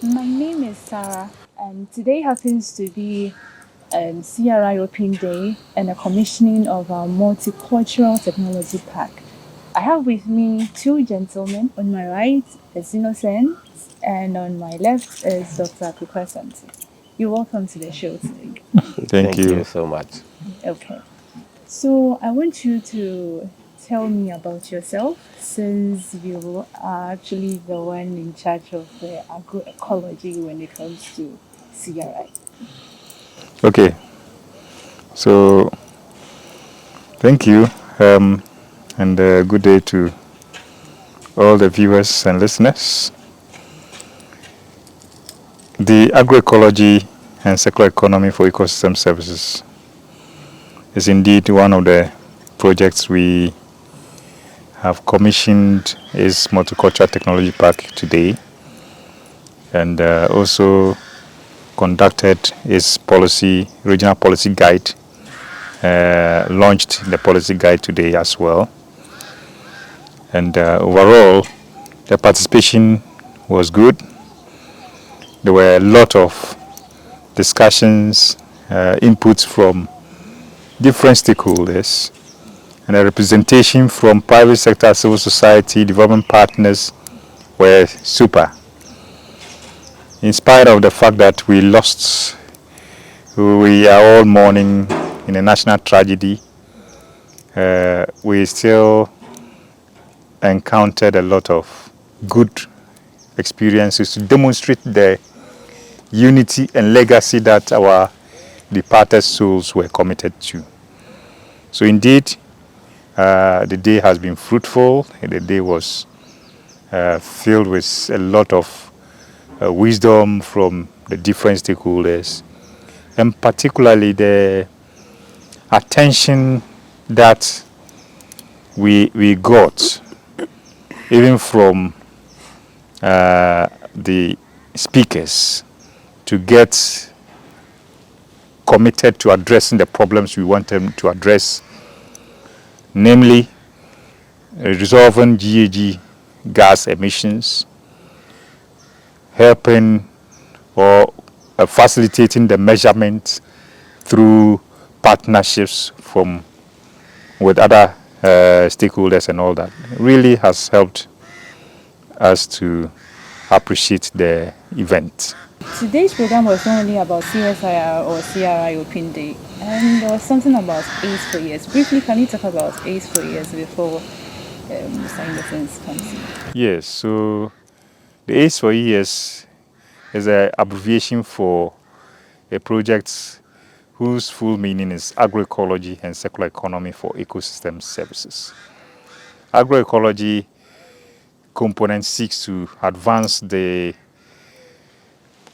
My name is Sarah, and today happens to be CRI Open Day and a commissioning of our Multicultural Technology Park. I have with me two gentlemen. On my right is Innocent, and on my left is Dr. Asante. You're welcome to the show today. Thank Thank you you. so much. Okay, so I want you to tell me about yourself since you are actually the one in charge of the agroecology when it comes to CRI. Okay, so thank you, and good day to all the viewers and listeners. The agroecology and circular economy for ecosystem services is indeed one of the projects we have commissioned is Multicultural Technology Park today, and also conducted its regional policy guide, launched the policy guide today as well. And overall, the participation was good. There were a lot of discussions, inputs from different stakeholders, and a representation from private sector, civil society, development partners were super. In spite of the fact that we are all mourning in a national tragedy, we still encountered a lot of good experiences to demonstrate the unity and legacy that our departed souls were committed to. So indeed, the day has been fruitful. The day was filled with a lot of wisdom from the different stakeholders, and particularly the attention that we got, even from the speakers, to get committed to addressing the problems we want them to address, namely resolving GHG gas emissions, helping or facilitating the measurement through partnerships with other stakeholders and all that. Really has helped us to appreciate the event. Today's program was not only about CSIR or CRI Open Day, and there was something about AIDS for Years. Briefly, can you talk about AIDS for Years before Mr. Innocence comes in? Yes, so the ACE for years is an abbreviation for a project whose full meaning is Agroecology and Circular Economy for Ecosystem Services. Agroecology component seeks to advance the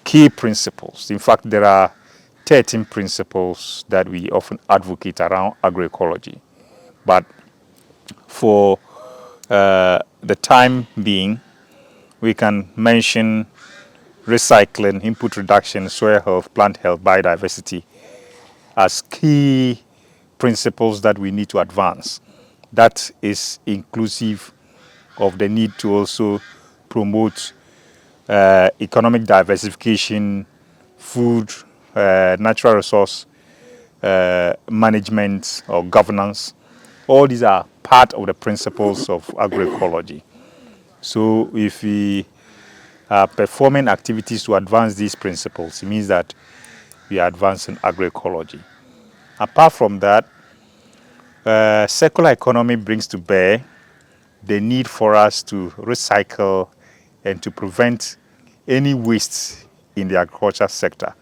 key principles. In fact, there are 13 principles that we often advocate around agroecology. But for the time being, we can mention recycling, input reduction, soil health, plant health, biodiversity as key principles that we need to advance. That is inclusive of the need to also promote economic diversification, food, natural resource management or governance. All these are part of the principles of agroecology. So if we are performing activities to advance these principles, it means that we are advancing agroecology. Apart from that, circular economy brings to bear the need for us to recycle and to prevent any waste in the agriculture sector.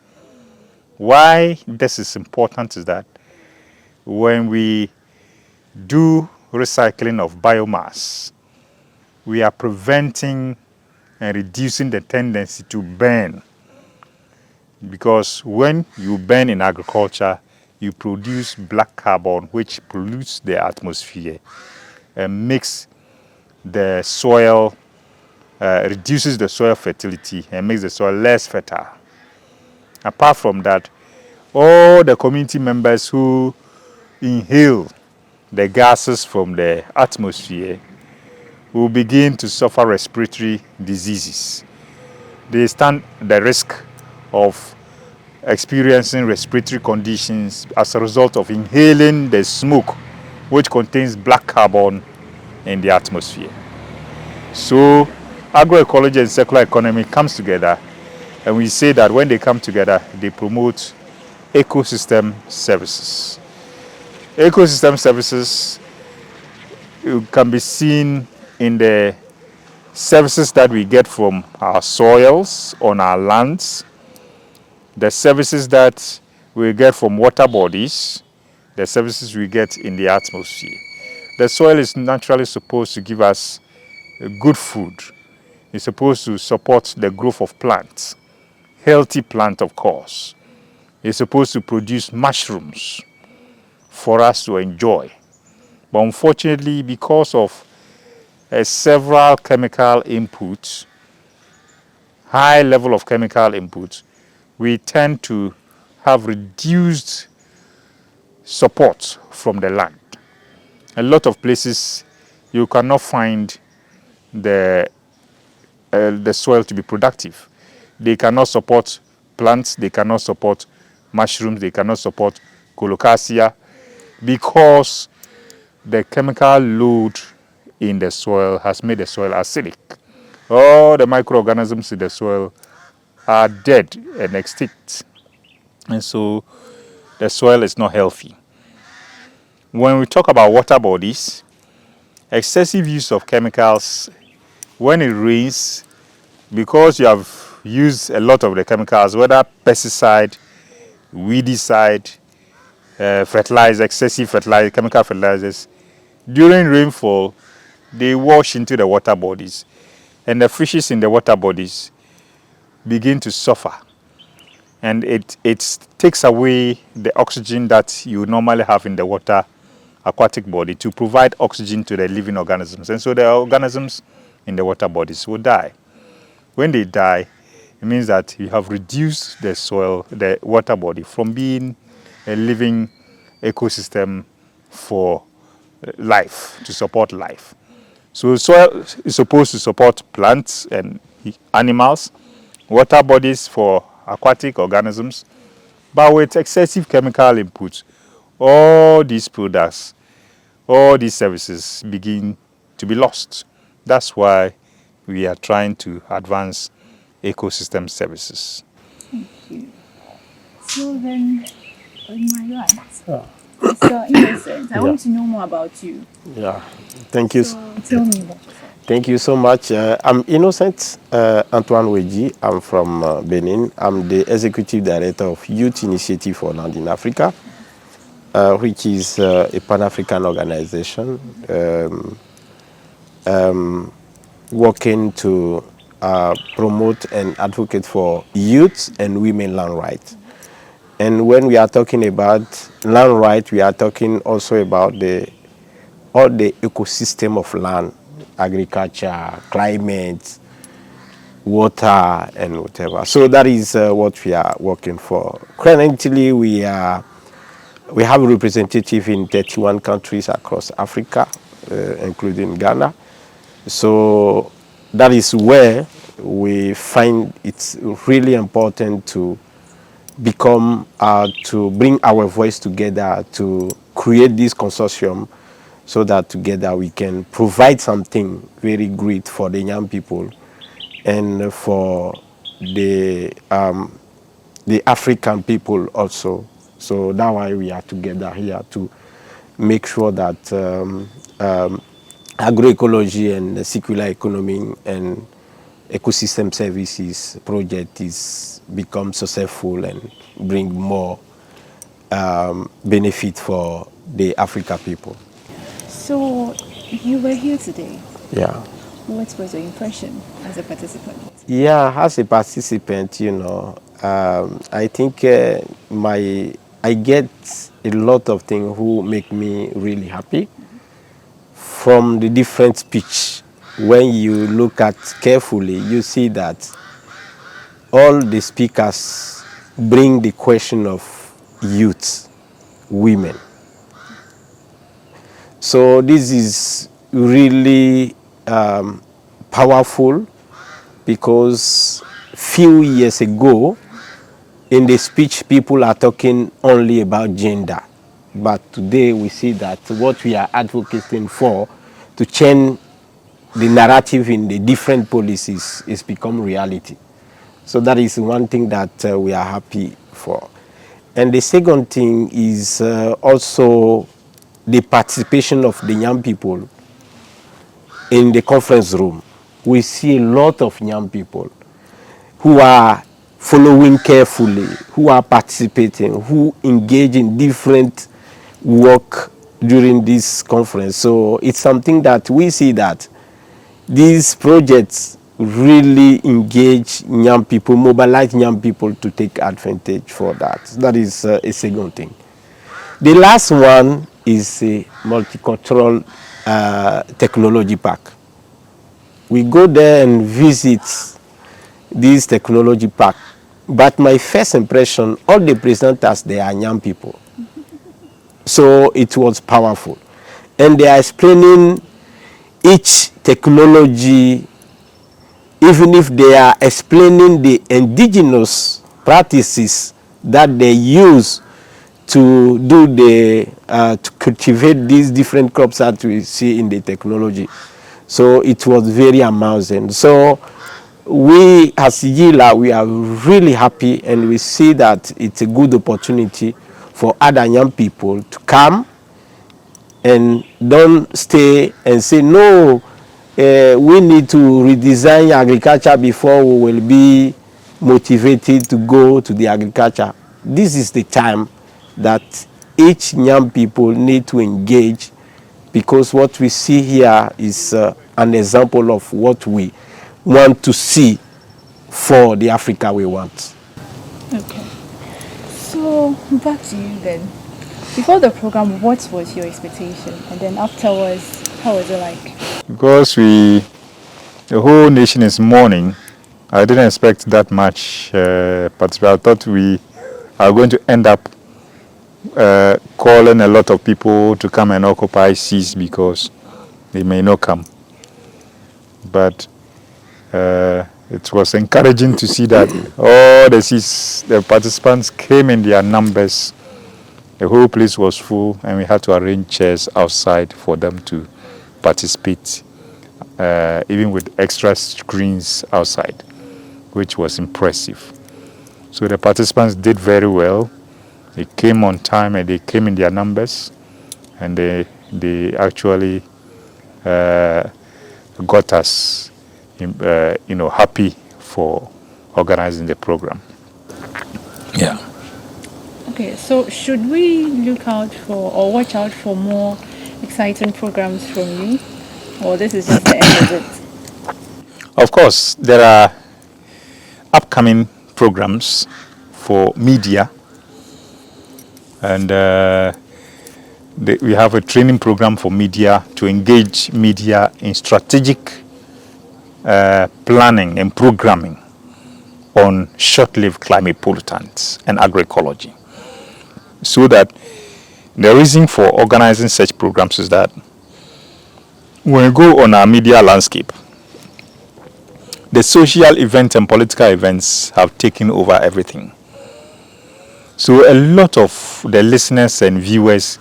Why this is important is that when we do recycling of biomass, we are preventing and reducing the tendency to burn. Because when you burn in agriculture, you produce black carbon, which pollutes the atmosphere and makes the soil, reduces the soil fertility and makes the soil less fertile. Apart from that, all the community members who inhale the gases from the atmosphere will begin to suffer respiratory diseases. they stand the risk of experiencing respiratory conditions as a result of inhaling the smoke, which contains black carbon in the atmosphere. So agroecology and circular economy comes together, and we say that when they come together, they promote ecosystem services. Ecosystem services can be seen in the services that we get from our soils on our lands, the services that we get from water bodies, the services we get in the atmosphere. The soil is naturally supposed to give us good food. It's supposed to support the growth of plants, healthy plant of course. It's supposed to produce mushrooms for us to enjoy. But unfortunately, because of several chemical inputs, high level of chemical inputs, we tend to have reduced support from the land. A lot of places you cannot find the soil to be productive. They cannot support plants, they cannot support mushrooms, they cannot support colocasia because the chemical load in the soil has made the soil acidic. All the microorganisms in the soil are dead and extinct. And so the soil is not healthy. When we talk about water bodies, excessive use of chemicals, when it rains, because you have used a lot of the chemicals, whether pesticide, weedicide, fertilizer, excessive fertilizer, chemical fertilizers, during rainfall, they wash into the water bodies. And the fishes in the water bodies begin to suffer. And it takes away the oxygen that you normally have in the water aquatic body to provide oxygen to the living organisms. And so the organisms in the water bodies will die. When they die, it means that you have reduced the soil, the water body, from being a living ecosystem for life, to support life. So soil is supposed to support plants and animals, water bodies for aquatic organisms, but with excessive chemical inputs, all these products, all these services begin to be lost. That's why we are trying to advance ecosystem services. Thank you. So then, on my right, Mr. Innocent, I want to know more about you. Yeah, thank you. So tell me about yourself. Thank you so much. I'm Innocent Antoine Weji. I'm from Benin. I'm the Executive Director of Youth Initiative for Land in Africa, which is a Pan-African organization working to promote and advocate for youth and women land rights. And when we are talking about land rights, we are talking also about all the ecosystem of land, agriculture, climate, water, and whatever. So that is what we are working for. Currently, we have a representative in 31 countries across Africa, including Ghana. So that is where we find it's really important to to bring our voice together to create this consortium so that together we can provide something very great for the young people and for the African people also. So that's why we are together here to make sure that agroecology and the circular economy and ecosystem services project is become successful and bring more benefit for the Africa people. So you were here today. Yeah. What was your impression as a participant? Yeah, as a participant, I think I get a lot of things who make me really happy from the different speech. When you look at carefully, you see that all the speakers bring the question of youth, women. So this is really powerful because few years ago, in the speech, people are talking only about gender. But today we see that what we are advocating for to change the narrative in the different policies is become reality. So that is one thing that we are happy for. And the second thing is also the participation of the young people in the conference room. We see a lot of young people who are following carefully, who are participating, who engage in different work during this conference. So it's something that we see that these projects really engage young people, mobilize young people to take advantage for that. That is a second thing. The last one is a multicultural technology park. We go there and visit this technology park. But my first impression, all the presenters, they are young people. So it was powerful. And they are explaining each technology, even if they are explaining the indigenous practices that they use to do to cultivate these different crops that we see in the technology. So it was very amazing. So we as YILA, we are really happy, and we see that it's a good opportunity for other young people to come and don't stay and say, no, we need to redesign agriculture before we will be motivated to go to the agriculture. This is the time that each young people need to engage, because what we see here is an example of what we want to see for the Africa we want. Okay. So back to you then. Before the program, what was your expectation? And then afterwards, how was it like? Because the whole nation is mourning, I didn't expect that much participation. I thought we are going to end up calling a lot of people to come and occupy seats because they may not come. But it was encouraging to see that all the participants came in their numbers. The whole place was full, and we had to arrange chairs outside for them to participate, even with extra screens outside, which was impressive. So the participants did very well. They came on time and they came in their numbers, and they actually got us happy for organizing the program. Yeah. Okay, so should we look out for or watch out for more exciting programs from you? Or this is just the end of it? Of course, there are upcoming programs for media, and we have a training program for media to engage media in strategic planning and programming on short-lived climate pollutants and agroecology. So that the reason for organizing such programs is that when we go on our media landscape, the social events and political events have taken over everything. So a lot of the listeners and viewers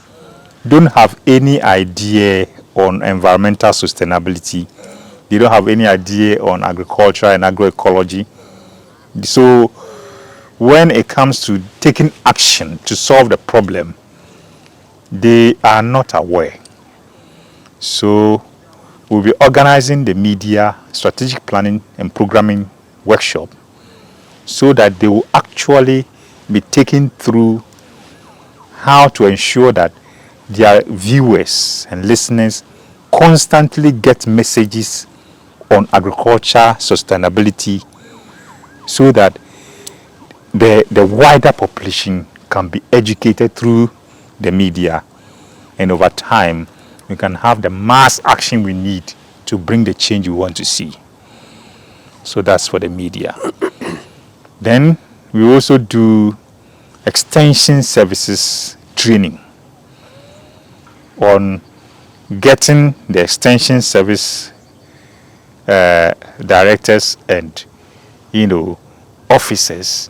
don't have any idea on environmental sustainability. They don't have any idea on agriculture and agroecology. So when it comes to taking action to solve the problem, they are not aware. So we'll be organizing the media strategic planning and programming workshop so that they will actually be taken through how to ensure that their viewers and listeners constantly get messages on agriculture sustainability, so that the wider population can be educated through the media, and over time we can have the mass action we need to bring the change we want to see. So that's for the media. Then we also do extension services training on getting the extension service directors and officers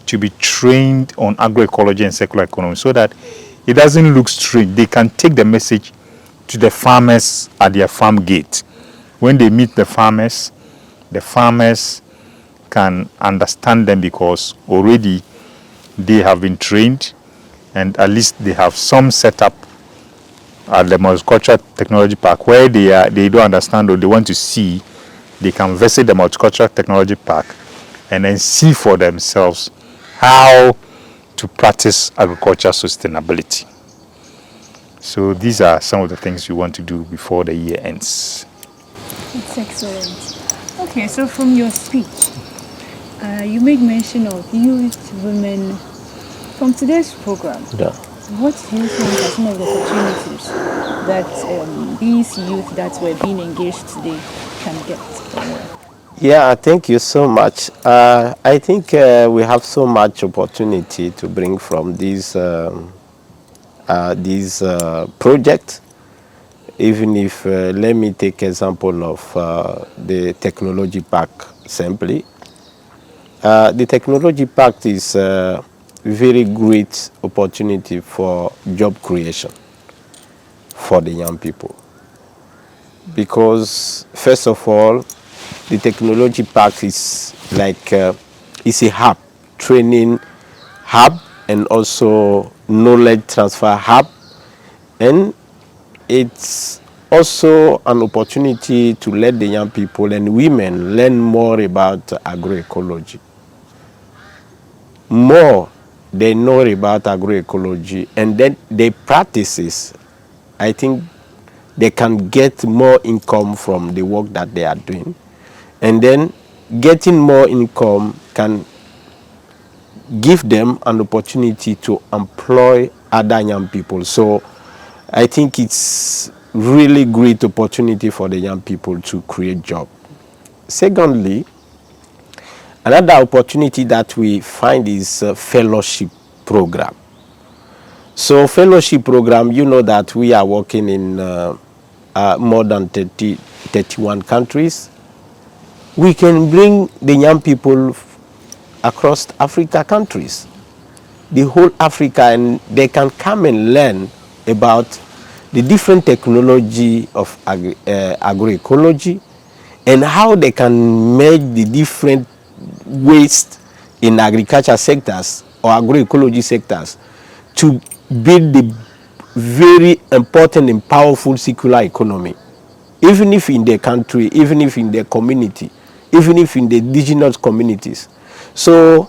to be trained on agroecology and circular economy so that it doesn't look strange. They can take the message to the farmers at their farm gate. When they meet the farmers can understand them because already they have been trained and at least they have some setup at the Multicultural Technology Park where they don't understand or they want to see. They can visit the Multicultural Technology Park and then see for themselves how to practice agricultural sustainability. So these are some of the things we want to do before the year ends. It's excellent. Okay, so from your speech, you made mention of youth, women. From today's program, Yeah. what do you think are some of the opportunities that these youth that were being engaged today can get? Yeah, thank you so much. I think we have so much opportunity to bring from these projects. Even if, let me take example of the technology park simply. The technology park is a very great opportunity for job creation for the young people. Because first of all, the technology park is like it's a hub, training hub, and also knowledge transfer hub, and it's also an opportunity to let the young people and women learn more about agroecology. More they know about agroecology and then they practices, I think they can get more income from the work that they are doing. And then getting more income can give them an opportunity to employ other young people. So I think it's really great opportunity for the young people to create job. Secondly, another opportunity that we find is a fellowship program. So fellowship program, you know that we are working in more than 31 countries. We can bring the young people across Africa countries, the whole Africa, and they can come and learn about the different technology of agroecology and how they can merge the different waste in agriculture sectors or agroecology sectors to build the very important and powerful circular economy, even if in their country, even if in their community, even if in the indigenous communities. So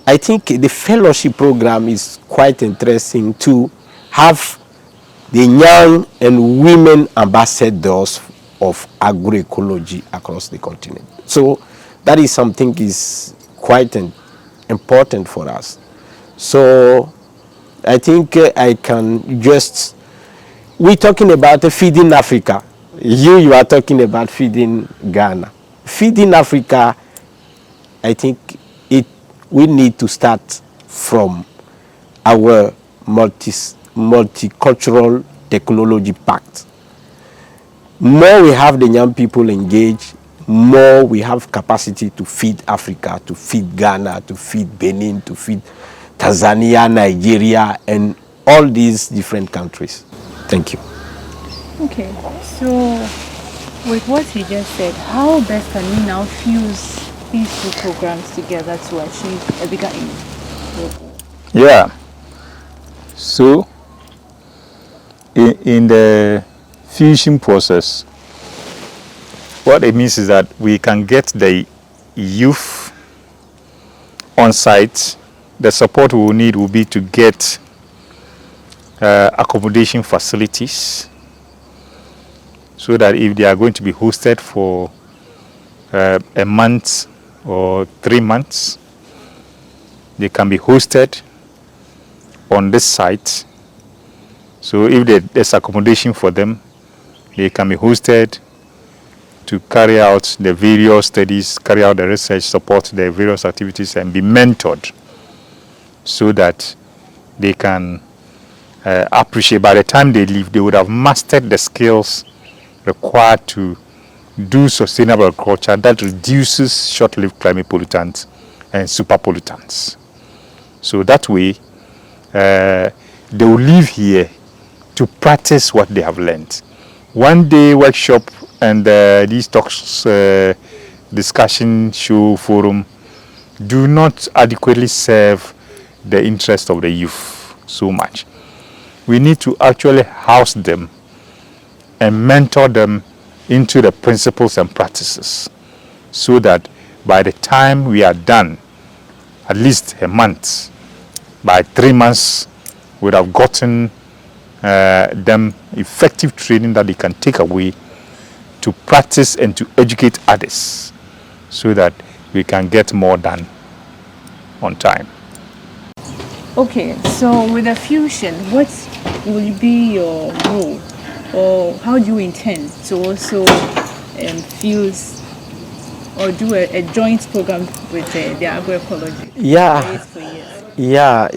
I think the fellowship program is quite interesting to have the young and women ambassadors of agroecology across the continent. So that is something is quite important for us. So I think I can just, we're talking about feeding Africa. You are talking about feeding Ghana. Feeding Africa, I think we need to start from our multicultural technology pact. More we have the young people engaged, more we have capacity to feed Africa, to feed Ghana, to feed Benin, to feed Tanzania, Nigeria, and all these different countries. Thank you. Okay, so with what he just said, how best can we now fuse these two programs together to achieve a bigger aim? Yeah. So in the fusion process, what it means is that we can get the youth on site. The support we will need will be to get accommodation facilities so that if they are going to be hosted for a month or 3 months, they can be hosted on this site. So if there's accommodation for them, they can be hosted to carry out the various studies, carry out the research, support the various activities, and be mentored so that they can appreciate. By the time they leave, they would have mastered the skills required to do sustainable agriculture that reduces short-lived climate pollutants and super pollutants. So that way, they will live here to practice what they have learned. One day workshop and these talks, discussion, show, forum do not adequately serve the interest of the youth so much. We need to actually house them and mentor them into the principles and practices so that by the time we are done, at least a month, by 3 months, we would have gotten them effective training that they can take away to practice and to educate others so that we can get more done on time. Okay, so with the fusion, what will be your role, or how do you intend to also fuse or do a joint program with the agroecology? Yeah, Raised for years. yeah,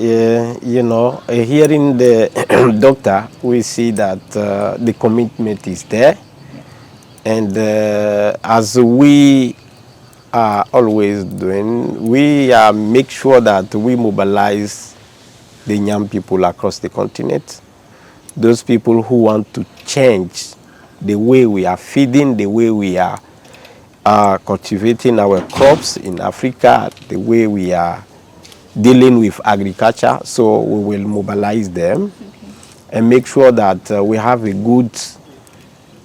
hearing the doctor, we see that the commitment is there. And as we are always doing, we make sure that we mobilize the young people across the continent, those people who want to change the way we are feeding, the way we are cultivating our crops in Africa, the way we are dealing with agriculture. So we will mobilize them and make sure that we have a good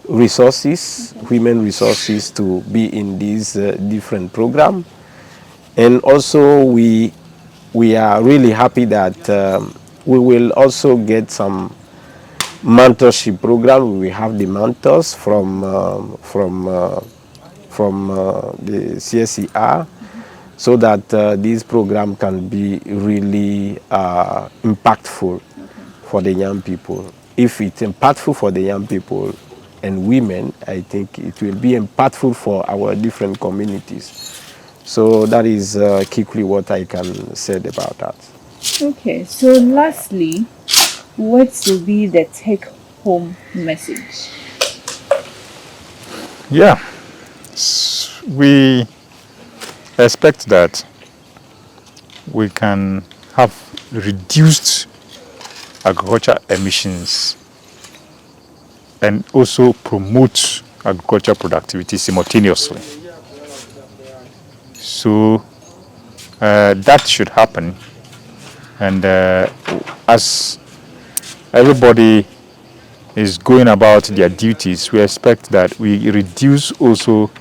resources, women resources to be in these different programs. And also we are really happy that we will also get some mentorship program. We have the mentors from the CSIR, so that this program can be really impactful for the young people. If it's impactful for the young people and women, I think it will be impactful for our different communities. So that is quickly what I can say about that. Okay, so lastly, what will be the take-home message? Yeah, we expect that we can have reduced agriculture emissions and also promote agriculture productivity simultaneously. So that should happen, and as everybody is going about their duties, we expect that we reduce also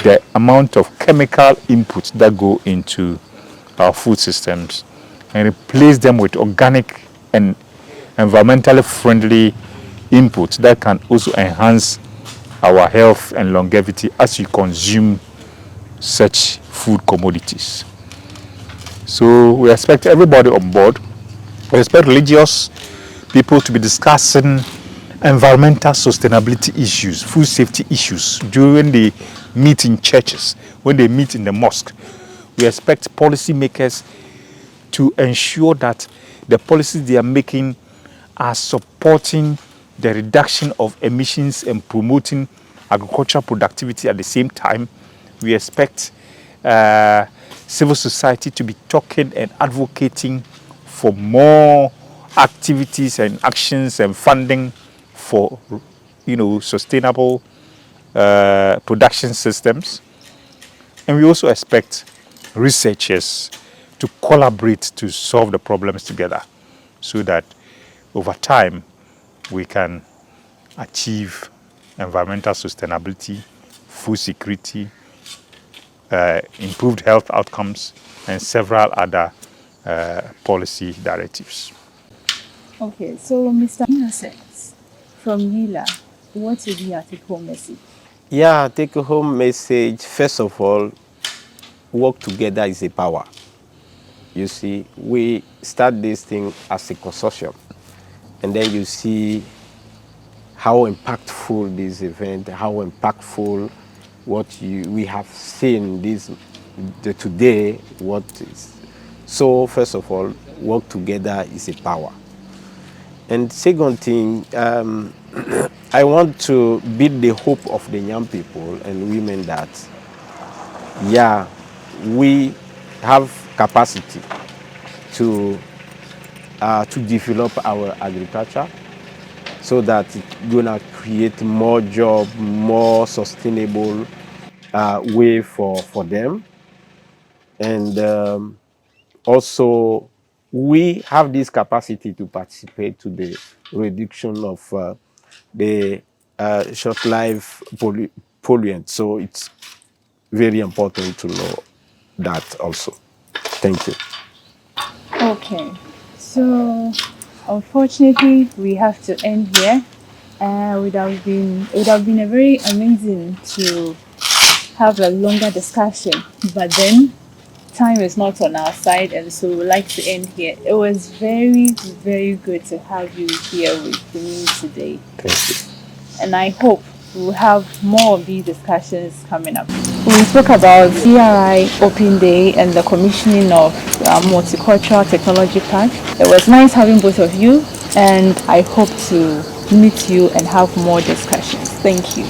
the amount of chemical inputs that go into our food systems and replace them with organic and environmentally friendly inputs that can also enhance our health and longevity as we consume such food commodities. So we expect everybody on board. We expect religious people to be discussing environmental sustainability issues, food safety issues during they meet in churches, when they meet in the mosque. We expect policymakers to ensure that the policies they are making are supporting the reduction of emissions and promoting agricultural productivity at the same time. We expect civil society to be talking and advocating for more activities and actions and funding for, sustainable production systems. And we also expect researchers to collaborate to solve the problems together so that over time we can achieve environmental sustainability, food security, improved health outcomes, and several other policy directives. Okay, so Mr. Innocent from YILA, what will be your take-home message? Yeah, take home message. First of all, work together is a power. You see, we start this thing as a consortium, and then you see how impactful this event, how impactful what we have seen today. What is so? First of all, work together is a power. And second thing, I want to build the hope of the young people and women that, yeah, we have capacity to develop our agriculture so that it's gonna create more job, more sustainable way for them. And also we have this capacity to participate to the reduction of the short-life polluants. So it's very important to know that also. Thank you. Okay, so unfortunately, we have to end here. It would have been a very amazing to have a longer discussion, but then time is not on our side, and so we would like to end here. It was very, very good to have you here with me today, Thank you. and I hope we'll have more of these discussions coming up. We spoke about CRI Open Day and the commissioning of Multicultural Technology Park. It was nice having both of you, and I hope to meet you and have more discussions. Thank you.